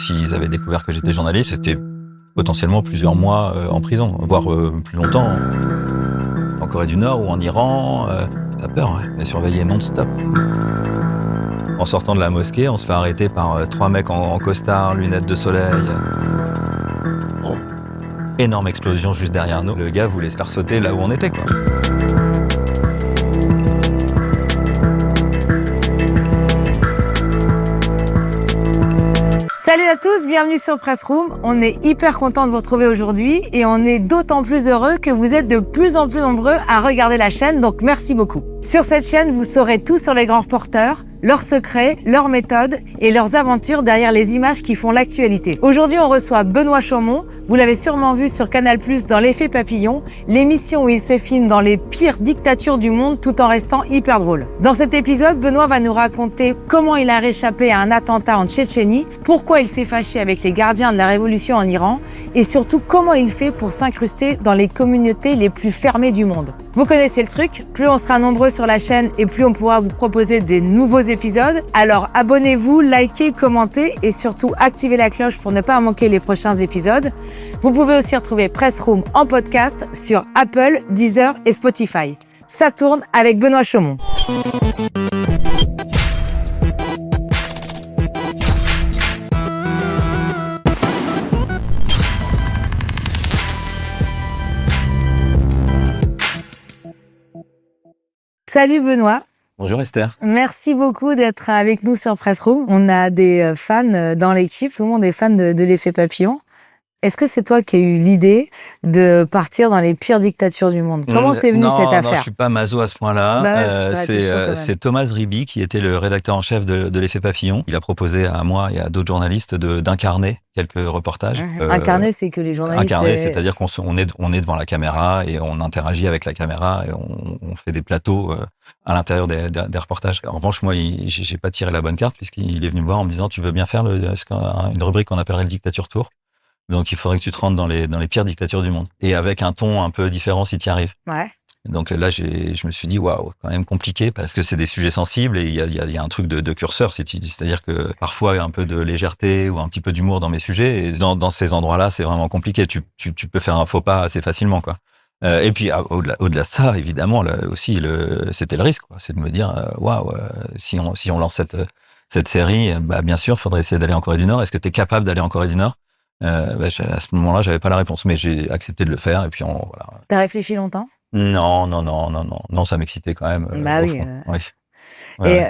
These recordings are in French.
s'ils avaient découvert que j'étais journaliste, c'était potentiellement plusieurs mois en prison, voire plus longtemps. En Corée du Nord ou en Iran, t'as peur, hein. On est surveillé non-stop. En sortant de la mosquée, on se fait arrêter par 3 mecs en costard, lunettes de soleil. Oh. Énorme explosion juste derrière nous. Le gars voulait se faire sauter là où on était, quoi. Salut à tous, bienvenue sur Press Room. On est hyper content de vous retrouver aujourd'hui et on est d'autant plus heureux que vous êtes de plus en plus nombreux à regarder la chaîne, donc merci beaucoup. Sur cette chaîne, vous saurez tout sur les grands reporters, leurs secrets, leurs méthodes et leurs aventures derrière les images qui font l'actualité. Aujourd'hui, on reçoit Benoît Chaumont. Vous l'avez sûrement vu sur Canal+ dans L'Effet Papillon, l'émission où il se filme dans les pires dictatures du monde tout en restant hyper drôle. Dans cet épisode, Benoît va nous raconter comment il a réchappé à un attentat en Tchétchénie, pourquoi il s'est fâché avec les gardiens de la révolution en Iran et surtout comment il fait pour s'incruster dans les communautés les plus fermées du monde. Vous connaissez le truc, plus on sera nombreux sur la chaîne et plus on pourra vous proposer des nouveaux épisodes. Alors abonnez-vous, likez, commentez et surtout activez la cloche pour ne pas manquer les prochains épisodes. Vous pouvez aussi retrouver Press Room en podcast sur Apple, Deezer et Spotify. Ça tourne avec Benoît Chaumont. Salut Benoît. Bonjour Esther. Merci beaucoup d'être avec nous sur Press Room. On a des fans dans l'équipe, tout le monde est fan de L'Effet Papillon. Est-ce que c'est toi qui as eu l'idée de partir dans les pires dictatures du monde? Comment c'est venu cette affaire? Non, je suis pas maso à ce point-là. C'est Thomas Riby qui était le rédacteur en chef de L'Effet Papillon. Il a proposé à moi et à d'autres journalistes d'incarner quelques reportages. Incarner, c'est que les journalistes... Incarner, c'est-à-dire qu'on est devant la caméra et on interagit avec la caméra et on fait des plateaux à l'intérieur des reportages. En revanche, moi, j'ai pas tiré la bonne carte puisqu'il est venu me voir en me disant « Tu veux bien faire une rubrique qu'on appellerait le Dictature Tour ?» Donc, il faudrait que tu te rentres dans les pires dictatures du monde. Et avec un ton un peu différent si tu y arrives. Ouais. Donc là, je me suis dit, waouh, quand même compliqué parce que c'est des sujets sensibles et il y a un truc de curseur. C'est-à-dire que parfois, il y a un peu de légèreté ou un petit peu d'humour dans mes sujets. Et dans ces endroits-là, c'est vraiment compliqué. Tu peux faire un faux pas assez facilement, quoi. Et puis, au-delà de ça, évidemment, là aussi, c'était le risque, quoi. C'est de me dire, waouh, si on lance cette série, bah, bien sûr, il faudrait essayer d'aller en Corée du Nord. Est-ce que tu es capable d'aller en Corée du Nord? À ce moment-là, j'avais pas la réponse, mais j'ai accepté de le faire et puis voilà. T'as réfléchi longtemps? Non, ça m'excitait quand même. Bah oui. Oui.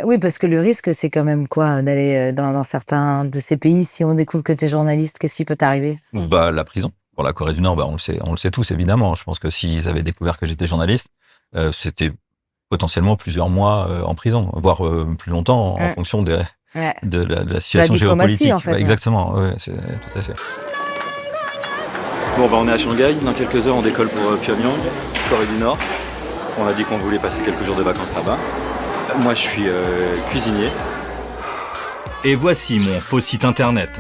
Oui, parce que le risque, c'est quand même quoi, d'aller dans certains de ces pays, si on découvre que t'es journaliste, qu'est-ce qui peut t'arriver? Bah la prison. Pour la Corée du Nord, bah on le sait tous évidemment. Je pense que s'ils avaient découvert que j'étais journaliste, c'était potentiellement plusieurs mois en prison, voire plus longtemps en fonction de la situation géopolitique. En fait, exactement, ouais, c'est tout à fait. Bon, on est à Shanghai. Dans quelques heures, on décolle pour Pyongyang, Corée du Nord. On a dit qu'on voulait passer quelques jours de vacances là-bas. Moi, je suis cuisinier. Et voici mon faux site internet.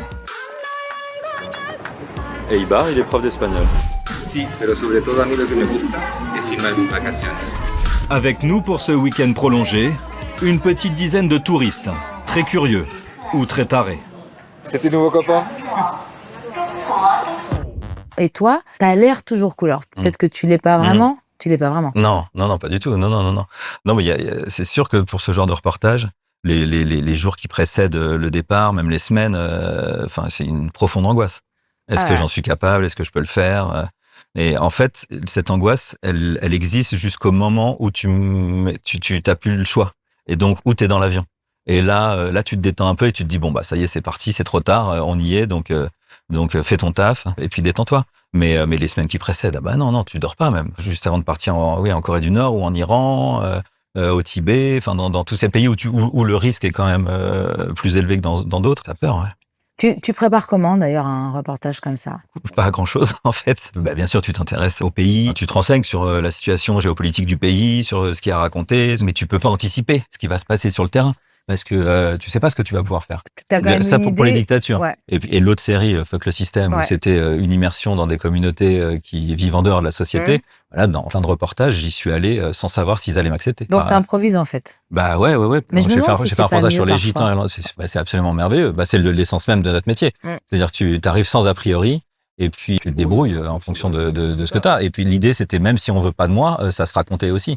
Et Ibar, il est prof d'espagnol. Sí, pero sobre todo a mí lo que me gusta es filmar mis vacaciones. Avec nous pour ce week-end prolongé, une petite dizaine de touristes, très curieux ou très tarés. C'est tes nouveaux copains? Et toi, t'as l'air toujours cool. Alors, peut-être que tu l'es pas vraiment. Tu l'es pas vraiment. Non, pas du tout. Non. Non, mais c'est sûr que pour ce genre de reportage, les jours qui précèdent le départ, même les semaines, c'est une profonde angoisse. Est-ce que j'en suis capable? Est-ce que je peux le faire? Et en fait, cette angoisse, elle existe jusqu'au moment où tu t'as plus le choix. Et donc, où t'es dans l'avion. Et là, tu te détends un peu et tu te dis, bon, bah, ça y est, c'est parti, c'est trop tard, on y est, donc fais ton taf, et puis détends-toi. Mais les semaines qui précèdent, non, tu dors pas même. Juste avant de partir en Corée du Nord ou en Iran, au Tibet, dans tous ces pays où le risque est quand même plus élevé que dans d'autres, t'as peur, ouais. Tu prépares comment, d'ailleurs, un reportage comme ça? Pas grand-chose, en fait. Bien sûr, tu t'intéresses au pays, tu te renseignes sur la situation géopolitique du pays, sur ce qu'il y a à raconter, mais tu peux pas anticiper ce qui va se passer sur le terrain. parce que tu sais pas ce que tu vas pouvoir faire. T'as quand même Ça une pour les idée. dictatures. Ouais. Et l'autre série, Fuck le système, où Ouais. c'était une immersion dans des communautés qui vivent en dehors de la société. Voilà, dans plein de reportages, j'y suis allé sans savoir s'ils allaient m'accepter. Donc t'improvises en fait. Bah ouais. Mais je me J'ai demande si fait c'est un pas reportage mieux sur les parfois. gitans irlandais. C'est absolument merveilleux. Bah, c'est l'essence même de notre métier. C'est-à-dire que tu arrives sans a priori. Et puis, tu te débrouilles en fonction de ce que tu as. Et puis, l'idée, c'était même si on veut pas de moi, ça se racontait aussi.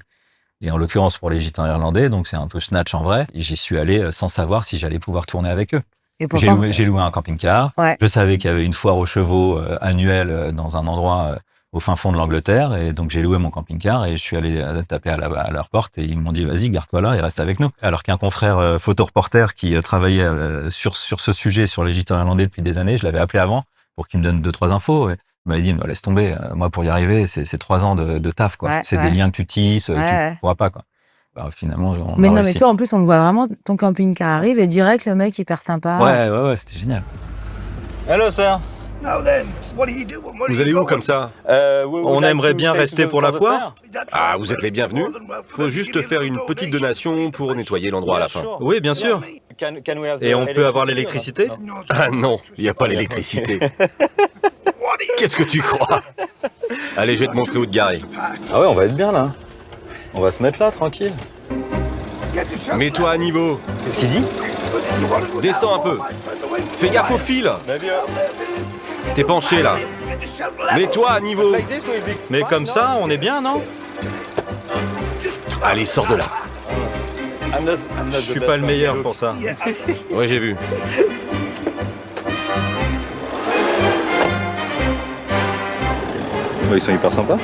Et en l'occurrence, pour les gitans irlandais, donc c'est un peu Snatch en vrai, j'y suis allé sans savoir si j'allais pouvoir tourner avec eux. Et pourtant, J'ai loué un camping-car. Ouais. Je savais qu'il y avait une foire aux chevaux annuelle dans un endroit au fin fond de l'Angleterre. Et donc, j'ai loué mon camping-car et je suis allé taper à leur porte et ils m'ont dit, vas-y, garde-toi là et reste avec nous. Alors qu'un confrère photoreporter qui travaillait sur ce sujet, sur les gitans irlandais depuis des années, je l'avais appelé avant pour qu'il me donne 2-3 infos. Et il m'avait dit, laisse tomber, moi pour y arriver, c'est 3 ans de taf, quoi. Ouais, C'est des liens que tu tisses, Ouais. tu pourras pas, quoi. Bah, finalement, on Mais a non, réussi. mais toi, en plus, on le voit vraiment, ton camping-car arrive et direct, le mec hyper sympa. Ouais, c'était génial. Hello, sir. Vous allez où comme ça? On aimerait bien rester pour la foire. Ah, vous êtes les bienvenus. Faut juste faire une petite donation pour nettoyer l'endroit à la fin. Oui, bien sûr. Et on peut avoir l'électricité? Ah non, il n'y a pas l'électricité. Qu'est-ce que tu crois? Allez, je vais te montrer où te garer. Ah ouais, on va être bien là. On va se mettre là, tranquille. Mets-toi à niveau. Qu'est-ce qu'il dit? Descends un peu. Fais gaffe au fil. T'es penché là. Mets-toi à niveau. Mais comme ça, on est bien, non? Allez, sors de là. Je suis pas le meilleur pour ça. Ouais, j'ai vu. Ils sont hyper sympas.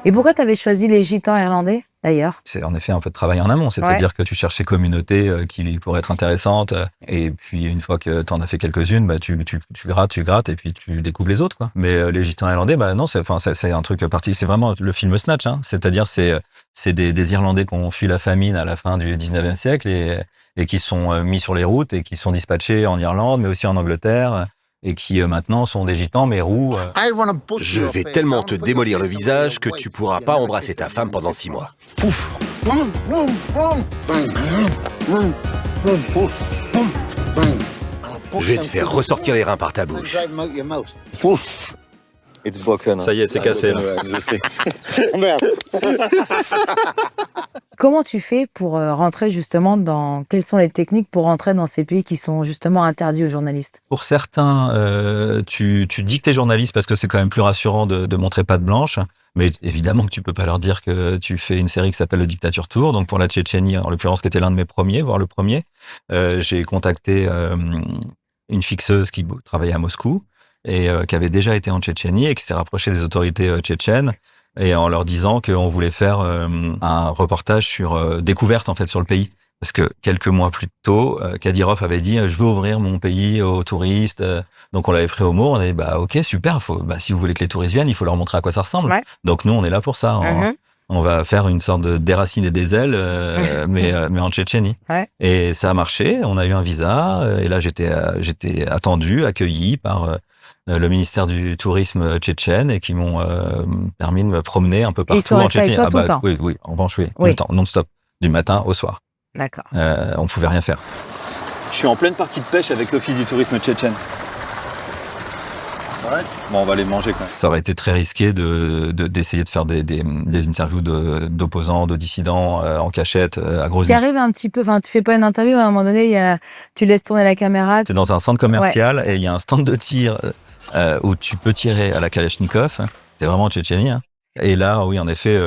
Et pourquoi t'avais choisi les gitans irlandais, d'ailleurs? C'est en effet un peu de travail en amont, c'est-à-dire que tu cherches ces communautés qui pourraient être intéressantes, et puis une fois que tu en as fait quelques-unes, bah tu grattes, et puis tu découvres les autres, quoi. Mais les gitans irlandais, bah non, c'est un truc particulier, c'est vraiment le film Snatch, hein. C'est-à-dire c'est des Irlandais qui ont fui la famine à la fin du 19e siècle et qui sont mis sur les routes et qui sont dispatchés en Irlande, mais aussi en Angleterre, et qui maintenant sont des gitans mais roux. Je vais tellement te démolir le visage que tu pourras pas embrasser ta femme pendant 6 mois. Pouf. Je vais te faire ressortir les reins par ta bouche. Ça y est, c'est cassé là. Comment tu fais pour rentrer justement dans... Quelles sont les techniques pour rentrer dans ces pays qui sont justement interdits aux journalistes? Pour certains, tu dis que t'es journaliste parce que c'est quand même plus rassurant de montrer patte blanche. Mais évidemment que tu peux pas leur dire que tu fais une série qui s'appelle le Dictature Tour. Donc pour la Tchétchénie, en l'occurrence, qui était l'un de mes premiers, voire le premier, j'ai contacté une fixeuse qui travaillait à Moscou et qui avait déjà été en Tchétchénie et qui s'est rapprochée des autorités tchétchènes, et en leur disant qu'on voulait faire un reportage sur découverte en fait sur le pays. Parce que quelques mois plus tôt, Kadyrov avait dit je veux ouvrir mon pays aux touristes. Donc on l'avait pris au mot, on avait dit ok, super, si vous voulez que les touristes viennent, il faut leur montrer à quoi ça ressemble. Ouais. Donc nous on est là pour ça. On va faire une sorte de déraciner des ailes, mais en Tchétchénie. Ouais. Et ça a marché, on a eu un visa, et là j'étais attendu, accueilli par le ministère du tourisme tchétchène, et qui m'ont permis de me promener un peu partout en Tchétchénie. Toi, tout le temps. Oui, en revanche, oui. Tout le temps, non-stop, du matin au soir. D'accord. On pouvait rien faire. Je suis en pleine partie de pêche avec l'Office du tourisme tchétchène. Ouais. Bon, on va les manger quand même. Ça aurait été très risqué d'essayer de faire des interviews d'opposants, de dissidents en cachette à Grozny. Tu arrives un petit peu, tu fais pas une interview, à un moment donné, tu laisses tourner la caméra. C'est dans un centre commercial et il y a un stand de tir où tu peux tirer à la Kalachnikov. C'est vraiment en Tchétchénie, hein. Et là, oui, en effet,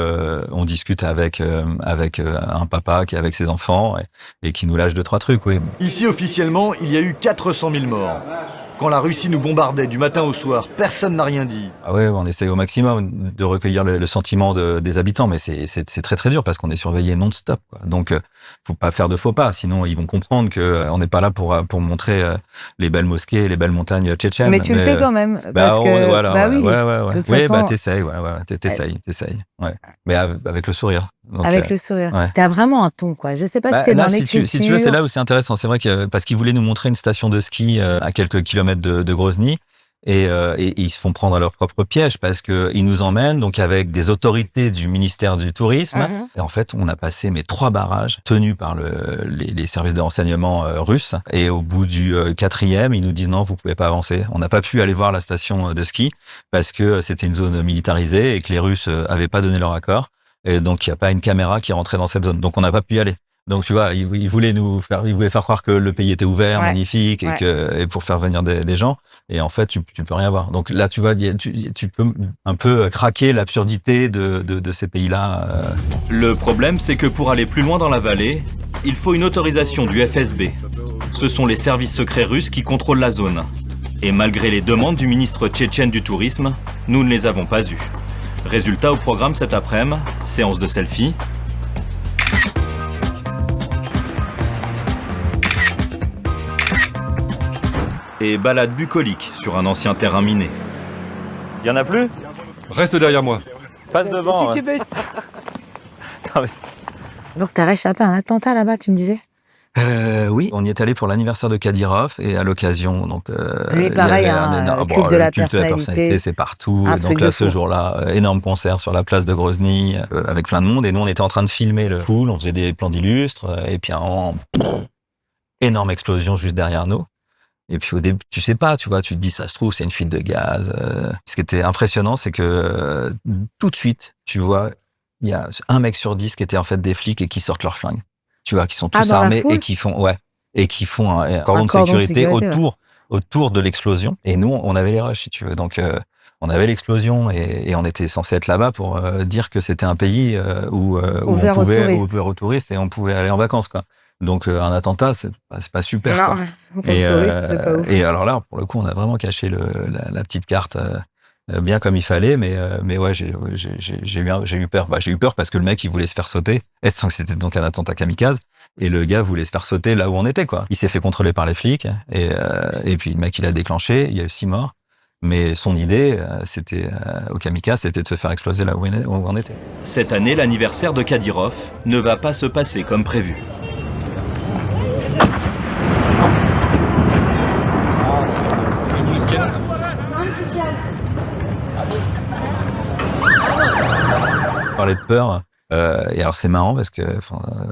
on discute avec un papa qui est avec ses enfants et qui nous lâche 2-3 trucs, oui. Ici, officiellement, il y a eu 400 000 morts. Quand la Russie nous bombardait du matin au soir, personne n'a rien dit. Ah ouais, on essaye au maximum de recueillir le sentiment des habitants, mais c'est très très dur parce qu'on est surveillé non-stop, quoi. Donc, faut pas faire de faux pas, sinon ils vont comprendre que on n'est pas là pour montrer les belles mosquées, les belles montagnes tchétchènes. Mais tu le fais quand même, parce que voilà, oui. Oui, t'essayes, t'essayes, ouais. Mais avec le sourire. Donc, avec le sourire. Ouais. T'as vraiment un ton, quoi. Je sais pas si c'est dans l'écriture. Si tu veux, c'est là où c'est intéressant. C'est vrai que parce qu'ils voulaient nous montrer une station de ski à quelques kilomètres de Grozny. Et ils se font prendre à leur propre piège parce que ils nous emmènent donc avec des autorités du ministère du Tourisme. Et en fait, on a passé 3 barrages tenus par les services de renseignement russes. Et au bout du 4e, ils nous disent non, vous pouvez pas avancer. On n'a pas pu aller voir la station de ski parce que c'était une zone militarisée et que les Russes avaient pas donné leur accord. Et donc, il n'y a pas une caméra qui rentrait dans cette zone. Donc, on n'a pas pu y aller. Donc, tu vois, ils voulaient faire croire que le pays était ouvert, magnifique, et pour faire venir des gens. Et en fait, tu peux rien voir. Donc là, tu vois, tu peux un peu craquer l'absurdité de ces pays-là. Le problème, c'est que pour aller plus loin dans la vallée, il faut une autorisation du FSB. Ce sont les services secrets russes qui contrôlent la zone. Et malgré les demandes du ministre tchétchène du Tourisme, nous ne les avons pas eues. Résultat au programme cet après-midi, séance de selfie. Et balade bucolique sur un ancien terrain miné. Il y en a plus? Reste derrière moi. Passe devant. Si tu peux. Donc, t'as réchappé à un attentat là-bas, tu me disais? Oui, on y est allé pour l'anniversaire de Kadyrov et à l'occasion, donc lui, pareil, le culte de la personnalité, c'est partout. Et donc là, ce jour-là, énorme concert sur la place de Grozny avec plein de monde. Et nous, on était en train de filmer le foule, on faisait des plans d'illustres. Et puis, énorme explosion juste derrière nous. Et puis au début, tu sais pas, tu vois, tu te dis, ça se trouve, c'est une fuite de gaz. Ce qui était impressionnant, c'est que tout de suite, tu vois, il y a un mec sur 10 qui était en fait des flics et qui sortent leurs flingues. Tu vois, qui sont tous armés et qui font, un cordon de sécurité autour de l'explosion. Et nous, on avait les rushs, si tu veux. Donc, on avait l'explosion et on était censé être là-bas pour dire que c'était un pays où on pouvait ouvrir aux touristes et on pouvait aller en vacances, quoi. Donc, un attentat, c'est pas super. Non, pour le tourisme, c'est pas ouf. Et alors là, pour le coup, on a vraiment caché la petite carte bien comme il fallait, mais ouais, j'ai eu peur. J'ai eu peur parce que le mec, il voulait se faire sauter. C'était donc un attentat kamikaze. Et le gars voulait se faire sauter là où on était, quoi. Il s'est fait contrôler par les flics. Et puis, le mec, il a déclenché. Il y a eu 6 morts. Mais son idée, au kamikaze, c'était de se faire exploser là où on était. Cette année, l'anniversaire de Kadyrov ne va pas se passer comme prévu. Parler de peur, et alors c'est marrant parce que,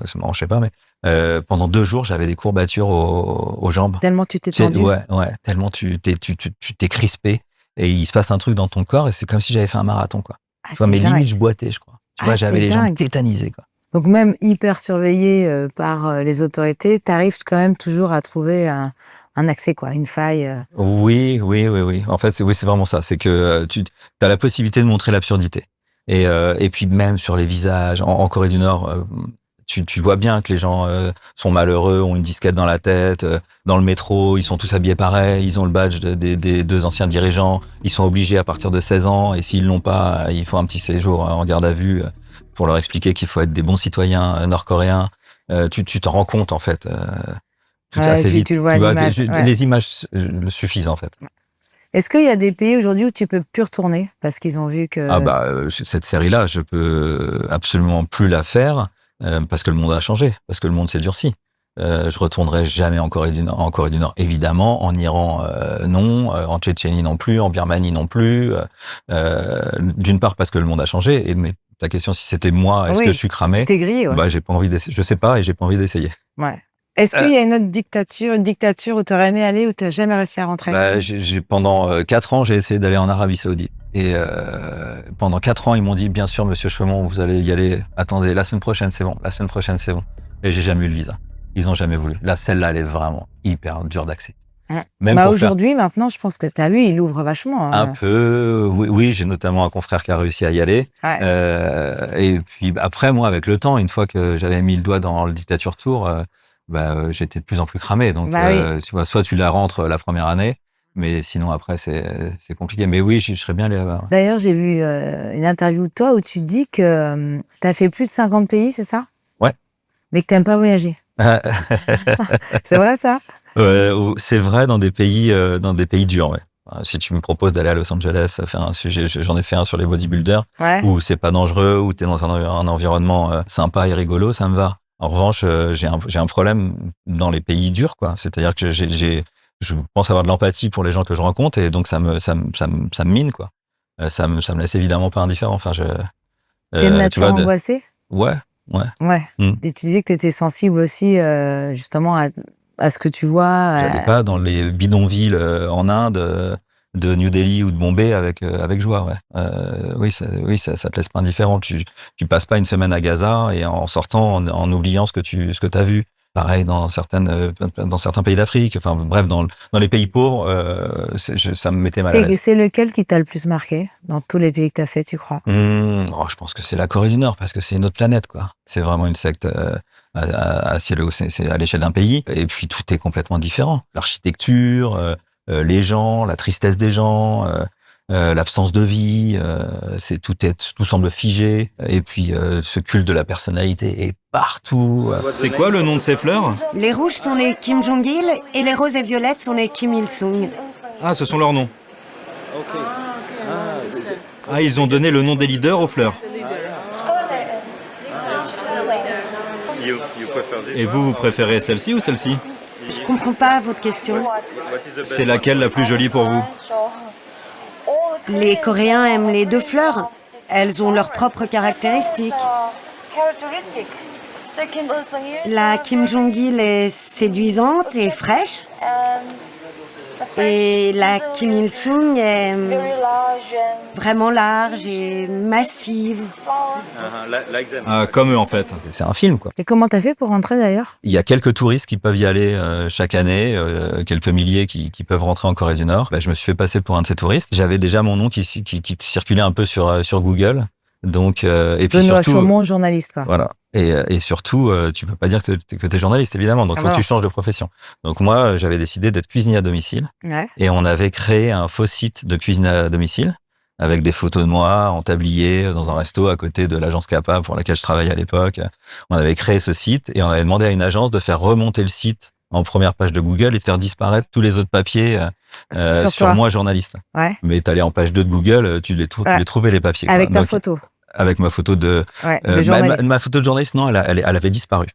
c'est marrant, je sais pas, mais pendant 2 jours, j'avais des courbatures aux jambes. Tellement tu t'es tendu. Ouais, tellement tu t'es crispé et il se passe un truc dans ton corps et c'est comme si j'avais fait un marathon, quoi. Tu vois, mais limite, je boitais, je crois. Tu vois, j'avais les jambes tétanisées, quoi. Donc même hyper surveillé par les autorités, t'arrives quand même toujours à trouver un accès, quoi, une faille. Oui. En fait, c'est vraiment ça. C'est que tu as la possibilité de montrer l'absurdité. Et puis même sur les visages, en Corée du Nord, tu vois bien que les gens sont malheureux, ont une disquette dans la tête. Dans le métro, ils sont tous habillés pareil. Ils ont le badge des 2 anciens dirigeants. Ils sont obligés à partir de 16 ans. Et s'ils l'ont pas, il faut un petit séjour en garde à vue pour leur expliquer qu'il faut être des bons citoyens nord-coréens. Tu t'en rends compte, en fait, assez vite. Tu le vois, les images suffisent, en fait. Est-ce qu'il y a des pays aujourd'hui où tu peux plus retourner parce qu'ils ont vu que... Cette série-là, je peux absolument plus la faire parce que le monde a changé, parce que le monde s'est durci. Je retournerai jamais en Corée du Nord, évidemment. En Iran, non. En Tchétchénie non plus. En Birmanie non plus. D'une part parce que le monde a changé. Mais ta question, si c'était moi, est-ce que je suis cramé? T'es grillé, ouais. J'ai pas envie d'essayer. Je sais pas et j'ai pas envie d'essayer. Ouais. Est-ce qu'il y a une autre dictature où tu aurais aimé aller, où tu n'as jamais réussi à rentrer? Pendant 4 ans, j'ai essayé d'aller en Arabie Saoudite. Et pendant 4 ans, ils m'ont dit, bien sûr, monsieur Chaumont, vous allez y aller. Attendez, la semaine prochaine, c'est bon. Et j'ai jamais eu le visa. Ils ont jamais voulu. Là, celle-là, elle est vraiment hyper dure d'accès. Aujourd'hui, maintenant, je pense que t'as vu, il ouvre vachement. Un peu, oui. J'ai notamment un confrère qui a réussi à y aller. Ouais. Et puis après, moi, avec le temps, une fois que j'avais mis le doigt dans le dictature tour, j'étais de plus en plus cramé. Donc, tu vois, soit tu la rentres la première année, mais sinon après, c'est compliqué. Mais oui, je serais bien allé là-bas. D'ailleurs, j'ai vu une interview de toi où tu dis que tu as fait plus de 50 pays, c'est ça? Ouais. Mais que tu n'aimes pas voyager. C'est vrai, ça? C'est vrai dans des pays durs, ouais. Si tu me proposes d'aller à Los Angeles, faire un sujet, j'en ai fait un sur les bodybuilders, où c'est pas dangereux, où tu es dans un environnement sympa et rigolo, ça me va. En revanche, j'ai un problème dans les pays durs, quoi. C'est-à-dire que je pense avoir de l'empathie pour les gens que je rencontre et donc ça me mine, quoi. Ça me laisse évidemment pas indifférent. Enfin, T'es de nature angoissée? Ouais. Ouais. Et tu disais que t'étais sensible aussi, justement, à ce que tu vois. J'allais pas dans les bidonvilles en Inde, de New Delhi ou de Bombay avec joie, ouais. Oui, ça te laisse pas indifférent. Tu passes pas une semaine à Gaza et en sortant en oubliant ce que t'as vu. Pareil dans certains pays d'Afrique. Enfin bref, dans les pays pauvres, ça me mettait mal à l'aise. C'est lequel qui t'a le plus marqué dans tous les pays que t'as fait, tu crois? Je pense que c'est la Corée du Nord parce que c'est une autre planète, quoi. C'est vraiment une secte à ciel haut. C'est à l'échelle d'un pays et puis tout est complètement différent. L'architecture, les gens, la tristesse des gens. L'absence de vie, tout semble figé. Et puis ce culte de la personnalité est partout. C'est quoi le nom de ces fleurs? Les rouges sont les Kim Jong-il et les roses et violettes sont les Kim Il-sung. Ah, ce sont leurs noms. Ah, ils ont donné le nom des leaders aux fleurs. Et vous préférez celle-ci ou celle-ci? Je comprends pas votre question. C'est laquelle la plus jolie pour vous? Les Coréens aiment les 2 fleurs. Elles ont leurs propres caractéristiques. La Kim Jong-il est séduisante et fraîche. Et la Kim Il-sung est vraiment large et massive. Ah, comme eux en fait. C'est un film, quoi. Et comment t'as fait pour rentrer d'ailleurs? Il y a quelques touristes qui peuvent y aller chaque année, quelques milliers qui peuvent rentrer en Corée du Nord. Je me suis fait passer pour un de ces touristes. J'avais déjà mon nom qui circulait un peu sur Google. Donc, et puis surtout, Chaumont, journaliste, quoi. Voilà. Et surtout, tu peux pas dire que t'es journaliste, évidemment. Donc, faut que tu changes de profession. Donc, moi, j'avais décidé d'être cuisinier à domicile. Ouais. Et on avait créé un faux site de cuisine à domicile avec des photos de moi en tablier dans un resto à côté de l'agence Kappa pour laquelle je travaillais à l'époque. On avait créé ce site et on avait demandé à une agence de faire remonter le site en première page de Google et de faire disparaître tous les autres papiers sur moi, journaliste. Ouais. Mais t'allais en page 2 de Google, tu les trouvais les papiers. Avec ta photo. Avec ma photo de journaliste. ma photo de journaliste, non, elle avait disparu.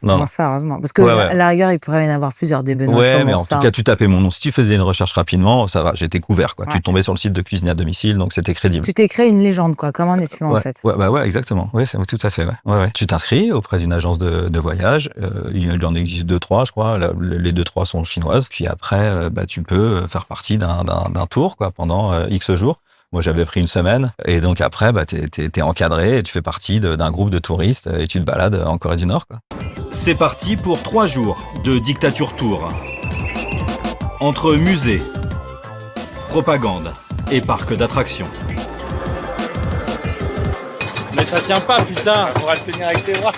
Non. Ça, heureusement. Parce que à la rigueur, il pourrait y en avoir plusieurs des Benoît. Ouais, mais en tout cas, tu tapais mon nom. Si tu faisais une recherche rapidement, ça va, j'étais couvert, quoi. Ouais. Tu tombais sur le site de cuisine à domicile, donc c'était crédible. Tu t'es créé une légende, quoi, comme un espion, en fait. Ouais, exactement. Ouais, c'est tout à fait, ouais. Tu t'inscris auprès d'une agence de voyage. Il en existe 2-3, je crois. Les 2-3 sont chinoises. Puis après, tu peux faire partie d'un tour, quoi, pendant X jours. Moi, j'avais pris une semaine. Et donc après, t'es encadré et tu fais partie d'un groupe de touristes et tu te balades en Corée du Nord, quoi. C'est parti pour 3 jours de Dictature Tour. Entre musée, propagande et parc d'attractions. Mais ça tient pas, putain! On va le tenir avec tes bras.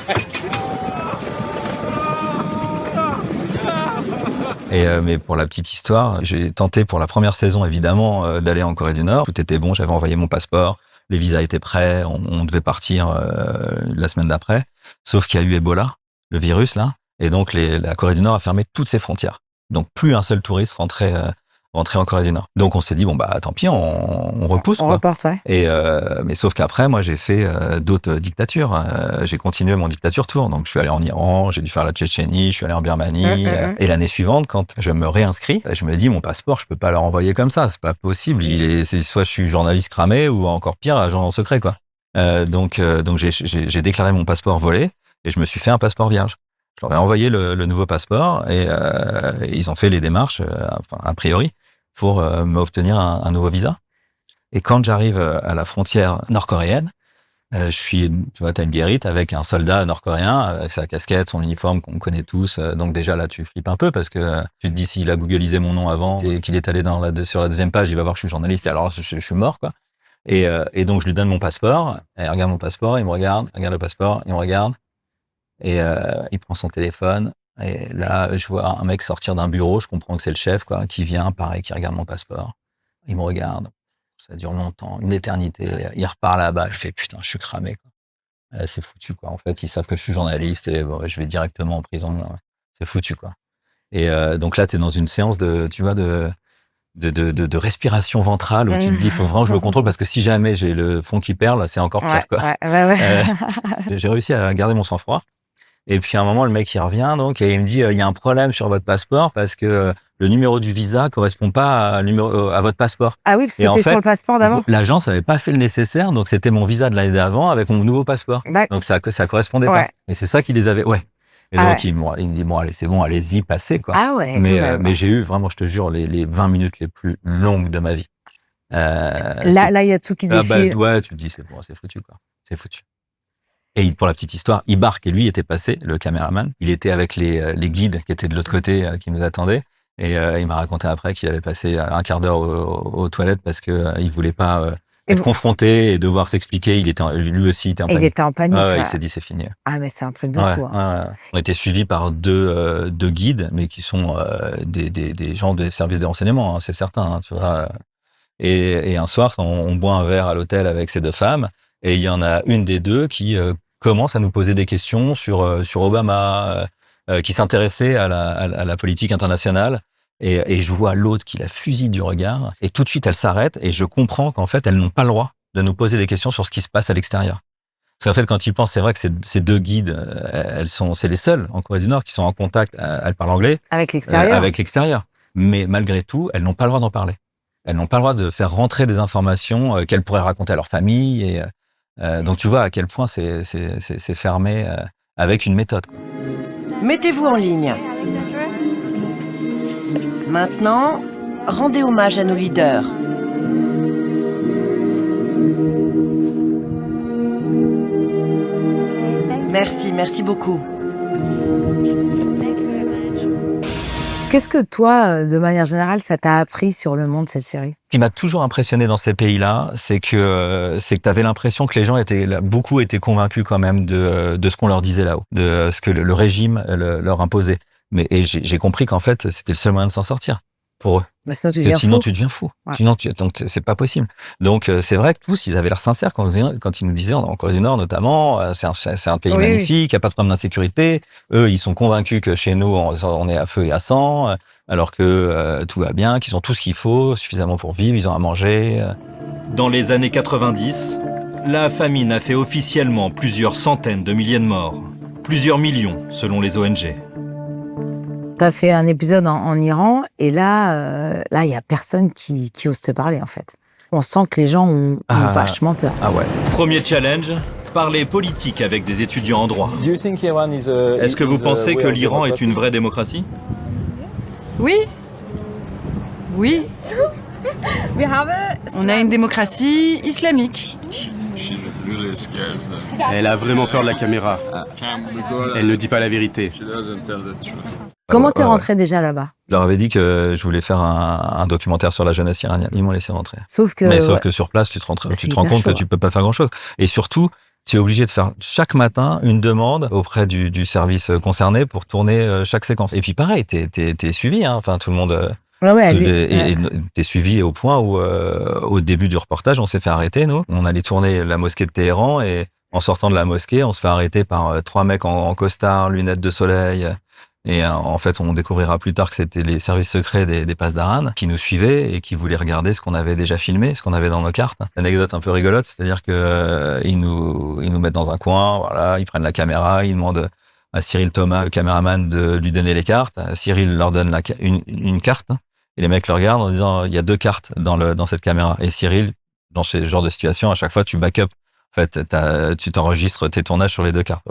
Mais pour la petite histoire, j'ai tenté pour la première saison, évidemment, d'aller en Corée du Nord. Tout était bon, j'avais envoyé mon passeport, les visas étaient prêts, on devait partir la semaine d'après. Sauf qu'il y a eu Ebola, le virus, là. Et donc, la Corée du Nord a fermé toutes ses frontières. Donc, plus un seul touriste rentrait en Corée du Nord. Donc, on s'est dit, bon, tant pis, on repousse, on quoi. Reporte, ouais. Mais sauf qu'après, moi, j'ai fait d'autres dictatures. J'ai continué mon dictature tour. Donc, je suis allé en Iran, j'ai dû faire la Tchétchénie, je suis allé en Birmanie. Et l'année suivante, quand je me réinscris, je me dis, mon passeport, je peux pas le renvoyer comme ça. C'est pas possible. Soit je suis journaliste cramé ou encore pire, agent secret, quoi. Donc j'ai déclaré mon passeport volé et je me suis fait un passeport vierge. Je leur ai envoyé le nouveau passeport et ils ont fait les démarches, a priori, pour m'obtenir un nouveau visa. Et quand j'arrive à la frontière nord-coréenne, tu vois, t'as une guérite avec un soldat nord-coréen avec sa casquette, son uniforme qu'on connaît tous. Donc déjà là, tu flippes un peu parce que tu te dis s'il a googlisé mon nom avant et qu'il est allé sur la deuxième page, il va voir que je suis journaliste et alors je suis mort, quoi. Et donc je lui donne mon passeport, et il regarde mon passeport, il me regarde le passeport, il me regarde, et il prend son téléphone, et là je vois un mec sortir d'un bureau, je comprends que c'est le chef, quoi, qui vient, pareil, qui regarde mon passeport, il me regarde, ça dure longtemps, une éternité, il repart là-bas, je fais putain, je suis cramé, quoi. C'est foutu, quoi, en fait, ils savent que je suis journaliste, et bon, je vais directement en prison, là. C'est foutu, quoi. Et donc là, t'es dans une séance de respiration ventrale où tu te dis, il faut vraiment que je me contrôle parce que si jamais j'ai le fond qui perle, c'est encore pire, quoi. Ouais. J'ai réussi à garder mon sang-froid. Et puis à un moment, le mec, il revient, donc, et il me dit, il y a un problème sur votre passeport parce que le numéro du visa correspond pas à votre passeport. Ah oui, parce que Et en c'était fait, sur le passeport d'avant. L'agence n'avait pas fait le nécessaire, donc c'était mon visa de l'année d'avant avec mon nouveau passeport. Donc ça correspondait pas. Et c'est ça qui les avait. Ouais. Et donc il me dit bon allez c'est bon, allez-y, passez quoi. Ah ouais. Mais j'ai eu vraiment, je te jure, les 20 minutes les plus longues de ma vie. Là il y a tout qui défile. Ouais, tu te dis c'est bon, c'est foutu quoi. C'est foutu. Et pour la petite histoire, Ibark, et lui était passé, le caméraman. Il était avec les guides qui étaient de l'autre côté, qui nous attendaient. Et il m'a raconté après qu'il avait passé un quart d'heure aux toilettes parce que il voulait pas être confronté et devoir s'expliquer. Lui aussi était en panique. Il était en panique. Il s'est dit c'est fini. Ah mais c'est un truc de fou. On était suivis par deux guides, mais qui sont des gens des services de renseignement, hein, c'est certain. Hein, tu vois. Et un soir, on boit un verre à l'hôtel avec ces deux femmes. Et il y en a une des deux qui commence à nous poser des questions sur Obama, qui s'intéressait à la politique internationale. Et je vois l'autre qui la fusille du regard. Et tout de suite, elle s'arrête. Et je comprends qu'en fait, elles n'ont pas le droit de nous poser des questions sur ce qui se passe à l'extérieur. Parce qu'en fait, quand ils pensent, c'est vrai que ces deux guides, c'est les seuls en Corée du Nord qui sont en contact. Elles parlent anglais. Avec l'extérieur. Avec l'extérieur. Mais malgré tout, elles n'ont pas le droit d'en parler. Elles n'ont pas le droit de faire rentrer des informations qu'elles pourraient raconter à leur famille. Et donc tu vois à quel point c'est fermé avec une méthode. Quoi. Mettez-vous en ligne. Maintenant, rendez hommage à nos leaders. Merci beaucoup. Qu'est-ce que toi, de manière générale, ça t'a appris sur le monde, cette série? Ce qui m'a toujours impressionné dans ces pays-là, c'est que tu avais l'impression que les gens beaucoup étaient convaincus quand même de ce qu'on leur disait là-haut, de ce que le régime leur imposait. Et j'ai compris qu'en fait, c'était le seul moyen de s'en sortir pour eux. Mais sinon, tu deviens fou. Ouais. Donc, c'est pas possible. Donc, c'est vrai que tous, ils avaient l'air sincères quand ils nous disaient, en Corée du Nord notamment, c'est un pays magnifique, il n'y a pas de problème d'insécurité. Eux, ils sont convaincus que chez nous, on est à feu et à sang, alors que tout va bien, qu'ils ont tout ce qu'il faut, suffisamment pour vivre, ils ont à manger. Dans les années 90, la famine a fait officiellement plusieurs centaines de milliers de morts. Plusieurs millions, selon les ONG. T'as fait un épisode en Iran, et là, il y a personne qui ose te parler, en fait. On sent que les gens ont vachement peur. Ah ouais. Premier challenge, parler politique avec des étudiants en droit. Est-ce que vous pensez que l'Iran est une vraie démocratie? Oui. Oui. On a une démocratie islamique. Elle a vraiment peur de la caméra. Elle ne dit pas la vérité. Comment t'es rentré déjà là-bas? Je leur avais dit que je voulais faire un documentaire sur la jeunesse iranienne. Ils m'ont laissé rentrer. Sauf que sur place, tu te rends compte que tu peux pas faire grand-chose. Et surtout, tu es obligé de faire chaque matin une demande auprès du service concerné pour tourner chaque séquence. Et puis pareil, t'es suivi, hein. Enfin, tout le monde... Et t'es suivi au point où, au début du reportage, on s'est fait arrêter, nous. On allait tourner la mosquée de Téhéran et en sortant de la mosquée, on se fait arrêter par 3 mecs en costard, lunettes de soleil. Et en fait, on découvrira plus tard que c'était les services secrets des passes d'Aran qui nous suivaient et qui voulaient regarder ce qu'on avait déjà filmé, ce qu'on avait dans nos cartes. Anecdote un peu rigolote, c'est-à-dire que ils nous mettent dans un coin, voilà, ils prennent la caméra, ils demandent à Cyril Thomas, le caméraman, de lui donner les cartes. Cyril leur donne une carte. Et les mecs le regardent en disant, il y a 2 cartes dans cette caméra. Et Cyril, dans ce genre de situation, à chaque fois, tu backup. En fait, tu t'enregistres tes tournages sur les 2 cartes.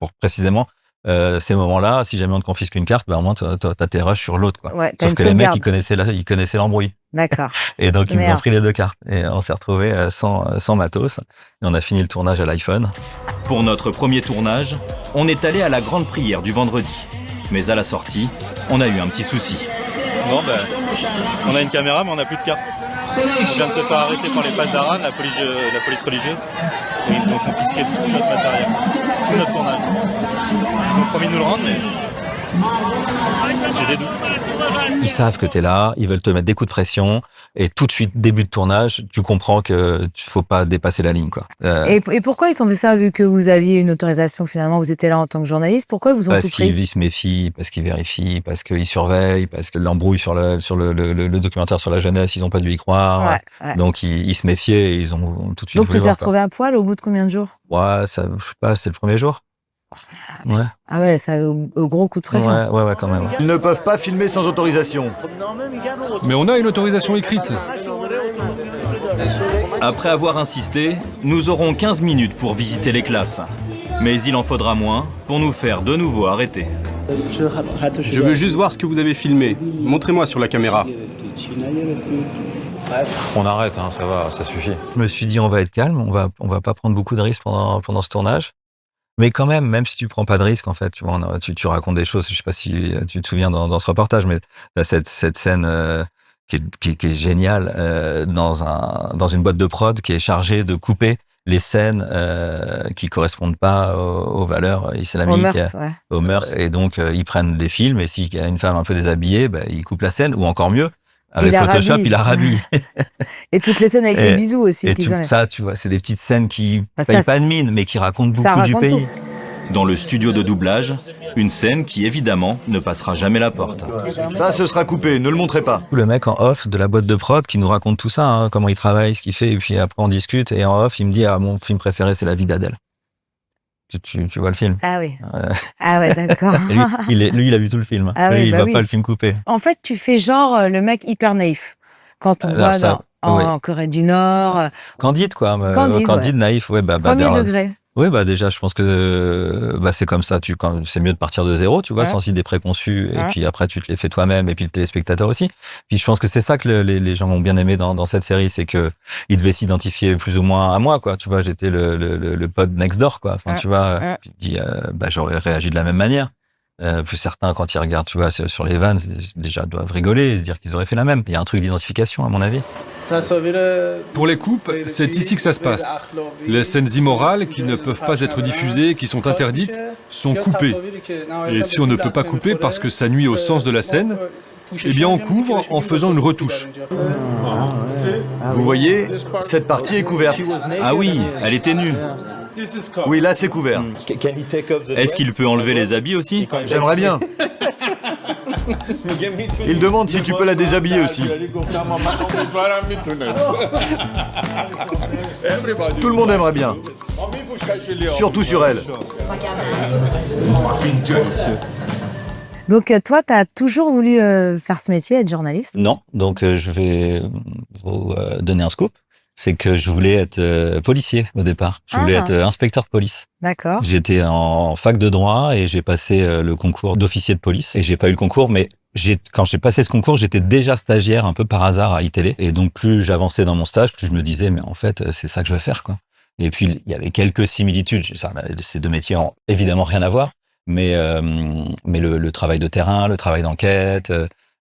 Pour précisément, ces moments-là, si jamais on te confisque une carte, au moins, t'as tes rushs sur l'autre, quoi. Ouais, sauf que les mecs, ils connaissaient l'embrouille. D'accord. Et donc, ils nous ont pris les 2 cartes. Et on s'est retrouvés sans matos. Et on a fini le tournage à l'iPhone. Pour notre premier tournage, on est allé à la grande prière du vendredi. Mais à la sortie, on a eu un petit souci. Bon, on a une caméra, mais on n'a plus de carte. On vient de se faire arrêter par les passes d'Aran, la police religieuse. Et ils ont confisqué tout notre matériel, tout notre tournage. Ils ont promis de nous le rendre, mais j'ai des doutes. Ils savent que t'es là, ils veulent te mettre des coups de pression, et tout de suite, début de tournage, tu comprends que faut pas dépasser la ligne, quoi. Et pourquoi ils sont fait ça, vu que vous aviez une autorisation, finalement, vous étiez là en tant que journaliste, pourquoi ils vous ont tout pris? Parce qu'ils se méfient, parce qu'ils vérifient, parce qu'ils surveillent, parce que l'embrouille sur le documentaire sur la jeunesse, ils ont pas dû y croire. Ouais. Donc ils se méfiaient et ils ont tout de suite Donc tu voulu t'es voir, retrouvé à poil au bout de combien de jours? Ouais, ça, je sais pas, c'est le premier jour. Ouais. Ah ouais, ça au gros coup de pression. Ouais, quand même. Ils ne peuvent pas filmer sans autorisation. Mais on a une autorisation écrite. Après avoir insisté, nous aurons 15 minutes pour visiter les classes. Mais il en faudra moins pour nous faire de nouveau arrêter. Je veux juste voir ce que vous avez filmé. Montrez-moi sur la caméra. On arrête, hein, ça va, ça suffit. Je me suis dit, on va être calme, on va pas prendre beaucoup de risques pendant ce tournage. Mais quand même si tu prends pas de risques, en fait, tu vois, tu racontes des choses. Je sais pas si tu te souviens dans ce reportage, mais t'as cette scène qui est géniale dans une boîte de prod qui est chargée de couper les scènes qui correspondent pas aux valeurs islamiques, aux mœurs. Et donc, ils prennent des films et s'il y a une femme un peu déshabillée, ils coupent la scène, ou encore mieux, avec Photoshop, il la rhabille. Et toutes les scènes avec les bisous aussi. Et tout ça, tu vois, c'est des petites scènes qui payent pas de mine, mais qui racontent beaucoup du pays. Dans le studio de doublage, une scène qui évidemment ne passera jamais la porte. Ça, ce sera coupé, ne le montrez pas. Le mec en off de la boîte de prod qui nous raconte tout ça, hein, comment il travaille, ce qu'il fait, et puis après on discute, et en off, il me dit, mon film préféré, c'est La vie d'Adèle. Tu vois le film? Ah oui. Ah ouais, d'accord. Lui, il a vu tout le film. Ah lui, oui, il va pas le film coupé. En fait, tu fais genre le mec hyper naïf. Quand on voit en Corée du Nord. Candide, quoi. Candide, naïf, ouais. Premier degré. Oui, déjà, je pense que c'est comme ça. C'est mieux de partir de zéro, tu vois, sans idées préconçues. Et puis après, tu te les fais toi-même, et puis le téléspectateur aussi. Puis je pense que c'est ça que les gens ont bien aimé dans cette série, c'est que ils devaient s'identifier plus ou moins à moi, quoi. Tu vois, j'étais le pote next door, quoi. Enfin, tu vois, puis tu dis, j'aurais réagi de la même manière. Plus certains, quand ils regardent, tu vois, sur les vannes, déjà doivent rigoler et se dire qu'ils auraient fait la même. Il y a un truc d'identification, à mon avis. Pour les coupes, c'est ici que ça se passe. Les scènes immorales qui ne peuvent pas être diffusées, qui sont interdites, sont coupées. Et si on ne peut pas couper parce que ça nuit au sens de la scène, eh bien on couvre en faisant une retouche. Vous voyez, cette partie est couverte. Ah oui, elle était nue. Oui, là c'est couvert. Est-ce qu'il peut enlever les habits aussi? J'aimerais bien. Il demande si tu peux la déshabiller aussi. Tout le monde aimerait bien. Surtout sur elle. Donc toi, tu as toujours voulu faire ce métier, être journaliste? Non, donc je vais vous donner un scoop. C'est que je voulais être policier au départ. Je voulais être inspecteur de police. D'accord. J'étais en fac de droit et j'ai passé le concours d'officier de police. Et j'ai pas eu le concours, mais quand j'ai passé ce concours, j'étais déjà stagiaire un peu par hasard à iTélé. Et donc plus j'avançais dans mon stage, plus je me disais, mais en fait, c'est ça que je veux faire, quoi. Et puis il y avait quelques similitudes. Ces deux métiers ont évidemment rien à voir, mais le travail de terrain, le travail d'enquête,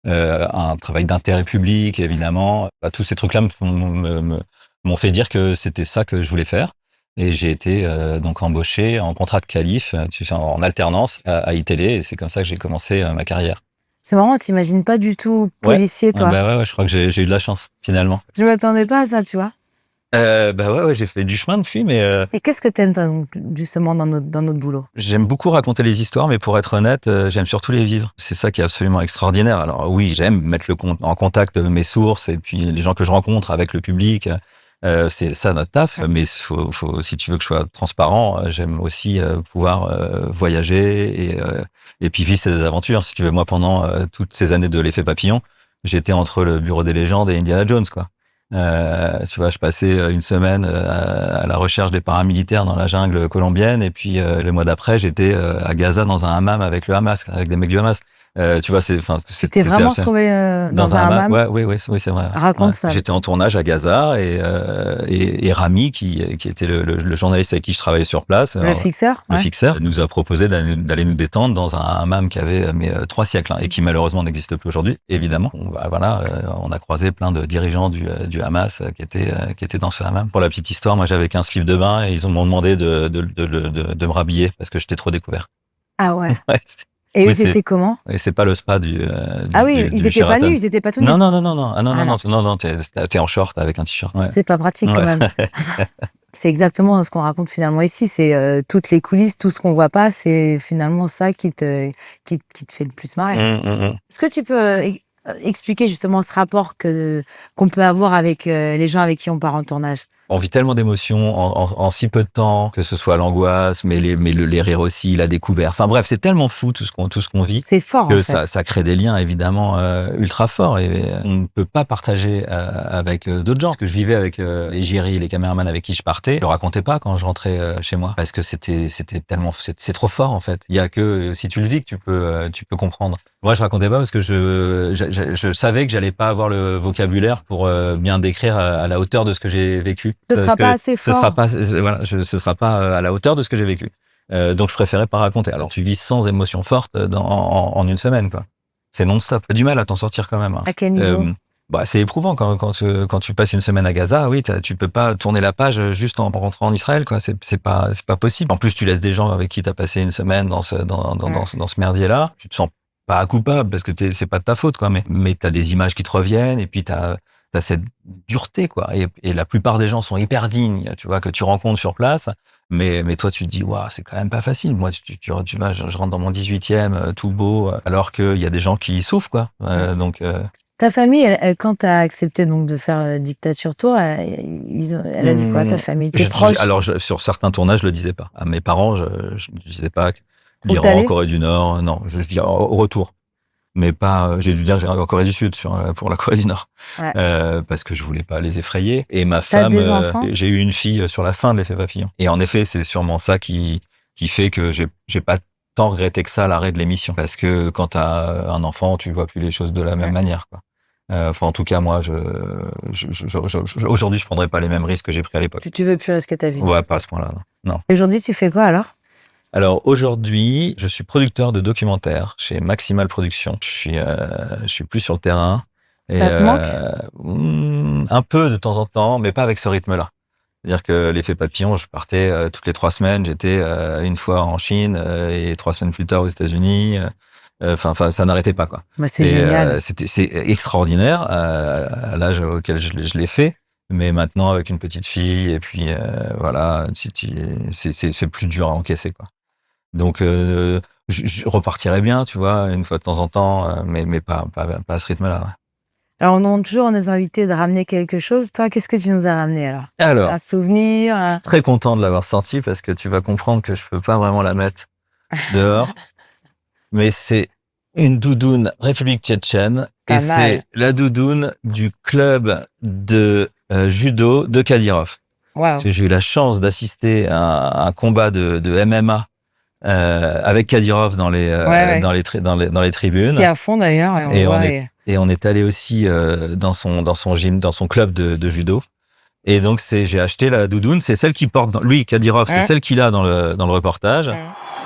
un travail d'intérêt public, évidemment, tous ces trucs-là m'ont fait dire que c'était ça que je voulais faire. Et j'ai été donc embauché en contrat de qualif, tu sais, en alternance à iTélé, et c'est comme ça que j'ai commencé ma carrière. C'est marrant, t'imagines pas du tout policier, toi. Ouais, je crois que j'ai eu de la chance, finalement. Je m'attendais pas à ça, tu vois. Ouais, j'ai fait du chemin depuis, mais... Et qu'est-ce que t'aimes, toi, justement, dans notre boulot? J'aime beaucoup raconter les histoires, mais pour être honnête, j'aime surtout les vivre. C'est ça qui est absolument extraordinaire. Alors oui, j'aime mettre en contact mes sources et puis les gens que je rencontre avec le public. C'est ça notre taf, mais si tu veux que je sois transparent, j'aime aussi pouvoir voyager et puis vivre ces aventures. Si tu veux, moi, pendant toutes ces années de l'effet papillon, j'étais entre le Bureau des légendes et Indiana Jones, quoi. Tu vois, je passais une semaine à la recherche des paramilitaires dans la jungle colombienne, et puis le mois d'après, j'étais à Gaza dans un hammam avec le Hamas, avec des mecs du Hamas. Tu vois, c'était vraiment retrouvé dans un hammam. Oui, c'est vrai. Raconte ça. J'étais en tournage à Gaza et Rami, qui était le journaliste avec qui je travaillais sur place, fixeur, nous a proposé d'aller nous détendre dans un hammam qui avait 3 siècles, et qui malheureusement n'existe plus aujourd'hui, évidemment. On a croisé plein de dirigeants du Hamas qui étaient dans ce hammam. Pour la petite histoire, moi j'avais qu'un slip de bain et ils m'ont demandé de me rhabiller parce que j'étais trop découvert. Ah ouais. Et eux, c'était comment? Et c'est pas le spa du ils étaient pas nus, ils étaient pas tout nus. Non, t'es en short avec un t-shirt. Ouais. C'est pas pratique quand même. C'est exactement ce qu'on raconte finalement ici. C'est toutes les coulisses, tout ce qu'on voit pas, c'est finalement ça qui te fait le plus marrer. Est-ce que tu peux expliquer justement ce rapport qu'on peut avoir avec les gens avec qui on part en tournage? On vit tellement d'émotions en si peu de temps, que ce soit l'angoisse, mais les rires aussi, la découverte. Enfin bref, c'est tellement fou tout ce qu'on vit. C'est fort, que en fait. ça crée des liens évidemment ultra forts et on ne peut pas partager avec d'autres gens. Parce que je vivais avec les Jiri, les caméramans avec qui je partais, je le racontais pas quand je rentrais chez moi parce que c'était tellement c'est trop fort en fait. Il y a que si tu le vis que tu peux comprendre. Moi je racontais pas parce que je savais que j'allais pas avoir le vocabulaire pour bien décrire à la hauteur de ce que j'ai vécu. Ce sera pas assez fort. Ce sera pas à la hauteur de ce que j'ai vécu. Donc je préférais pas raconter. Alors tu vis sans émotion forte en une semaine quoi. C'est non-stop. T'as du mal à t'en sortir quand même. Hein. À quel niveau c'est éprouvant quand tu passes une semaine à Gaza. Oui, tu peux pas tourner la page juste en rentrant en Israël quoi. C'est pas possible. En plus tu laisses des gens avec qui t'as passé une semaine dans ce merdier là. Tu te sens pas coupable parce que c'est pas de ta faute quoi. Mais t'as des images qui te reviennent et puis t'as cette dureté quoi et la plupart des gens sont hyper dignes tu vois que tu rencontres sur place mais toi tu te dis waouh c'est quand même pas facile moi tu vois je rentre dans mon 18e tout beau alors qu'il y a des gens qui souffrent quoi donc ta famille quand t'as accepté donc de faire Dictature Tour elle a dit quoi ta famille tes proches alors sur certains tournages je le disais pas à mes parents je disais pas l'Iran en Corée du Nord non je dis au retour mais pas, j'ai dû dire j'ai en Corée du Sud pour la Corée du Nord, ouais. Parce que je voulais pas les effrayer. Et ma femme, j'ai eu une fille sur la fin de l'Effet Papillon. Et en effet, c'est sûrement ça qui fait que j'ai pas tant regretté que ça l'arrêt de l'émission, parce que quand t'as un enfant, tu vois plus les choses de la même manière, quoi. Enfin, en tout cas, moi, aujourd'hui, je prendrais pas les mêmes risques que j'ai pris à l'époque. Tu veux plus risquer ta vie. Ouais, pas à ce point-là, non. Et aujourd'hui, tu fais quoi alors? Alors aujourd'hui, je suis producteur de documentaires chez Maximal Productions. Je suis plus sur le terrain. Ça te manque? Un peu de temps en temps, mais pas avec ce rythme-là. C'est-à-dire que l'Effet Papillon, je partais toutes les 3 semaines. J'étais une fois en Chine et 3 semaines plus tard aux États-Unis. Enfin, ça n'arrêtait pas quoi. Bah, c'est génial. C'est extraordinaire à l'âge auquel je l'ai fait. Mais maintenant avec une petite fille et puis voilà, c'est plus dur à encaisser quoi. Donc, je repartirais bien, tu vois, une fois de temps en temps, mais pas à ce rythme-là. Ouais. Alors, on demande toujours à nos invités de ramener quelque chose. Toi, qu'est-ce que tu nous as ramené alors? Un souvenir Très content de l'avoir sorti parce que tu vas comprendre que je peux pas vraiment la mettre dehors. Mais c'est une doudoune République tchétchène et c'est la doudoune du club de judo de Kadyrov. Wow. Parce que j'ai eu la chance d'assister à un combat de MMA. Avec Kadyrov dans les tribunes. Qui est à fond d'ailleurs. Et on est allé aussi dans son gym, dans son club de judo. Et donc j'ai acheté la doudoune, c'est celle qu'il porte. Lui, Kadyrov, c'est celle qu'il a dans le reportage.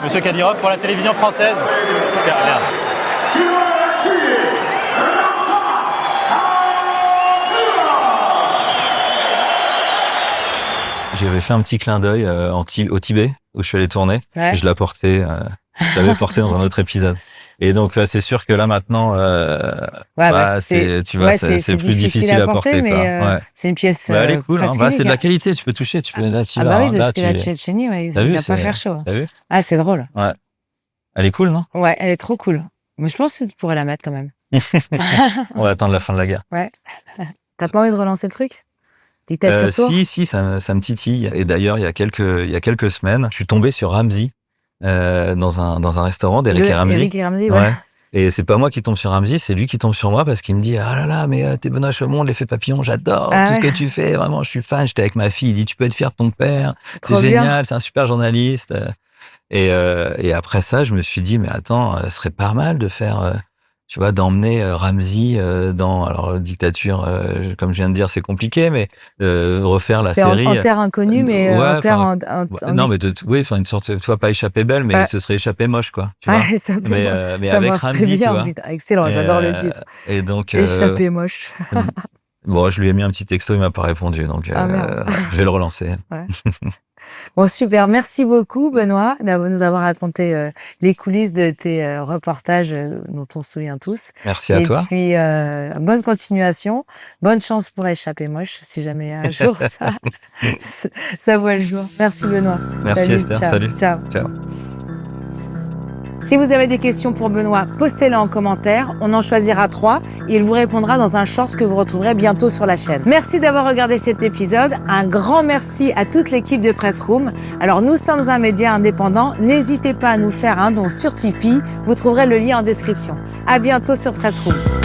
Monsieur Kadyrov pour la télévision française. Merde. J'avais fait un petit clin d'œil au Tibet, où je suis allé tourner. Ouais. Je l'avais porté dans un autre épisode. Et donc, c'est sûr que là, maintenant, c'est plus difficile à porter. Mais c'est une pièce. Elle est cool. C'est de la qualité, tu peux toucher. Bah oui, parce que la Tchétchénie, il va pas faire chaud. T'as vu? Ah, c'est drôle. Ouais. Elle est cool, non? Ouais, elle est trop cool. Mais je pense que tu pourrais la mettre quand même. On va attendre la fin de la guerre. Ouais. T'as pas envie de relancer le truc? Dictature Tour? Si, ça me titille. Et d'ailleurs, il y a quelques semaines, je suis tombé sur Ramzy dans un restaurant d'Eric et Ramzy. Eric et Ramzy, ouais. Et c'est pas moi qui tombe sur Ramzy, c'est lui qui tombe sur moi parce qu'il me dit ah là là, mais t'es Benoît Chaumont, l'Effet Papillon, j'adore tout ce que tu fais, vraiment, je suis fan. J'étais avec ma fille, il dit tu peux être fier de ton père, c'est génial, c'est un super journaliste. Et après ça, je me suis dit mais attends, ce serait pas mal de faire tu vois, d'emmener Ramzy alors Dictature, comme je viens de dire, c'est compliqué, mais refaire la série. C'est en terre inconnue, mais en terre non, mais enfin une sorte, tu vois, pas échappé belle, mais ce serait échappé moche, quoi. Tu vois ça mais avec Ramzy, tu vois. Excellent, j'adore le titre. Et donc échappé moche. Bon, je lui ai mis un petit texto, il m'a pas répondu, donc je vais le relancer. Ouais. Bon, super. Merci beaucoup, Benoît, de nous avoir raconté les coulisses de tes reportages dont on se souvient tous. Merci à toi. Et puis, bonne continuation. Bonne chance pour échapper moche, si jamais un jour ça voit le jour. Merci, Benoît. Merci, salut, Esther. Ciao. Salut. Ciao. Ciao. Si vous avez des questions pour Benoît, postez-les en commentaire. On en choisira 3 et il vous répondra dans un short que vous retrouverez bientôt sur la chaîne. Merci d'avoir regardé cet épisode. Un grand merci à toute l'équipe de Press Room. Alors, nous sommes un média indépendant. N'hésitez pas à nous faire un don sur Tipeee. Vous trouverez le lien en description. À bientôt sur Press Room.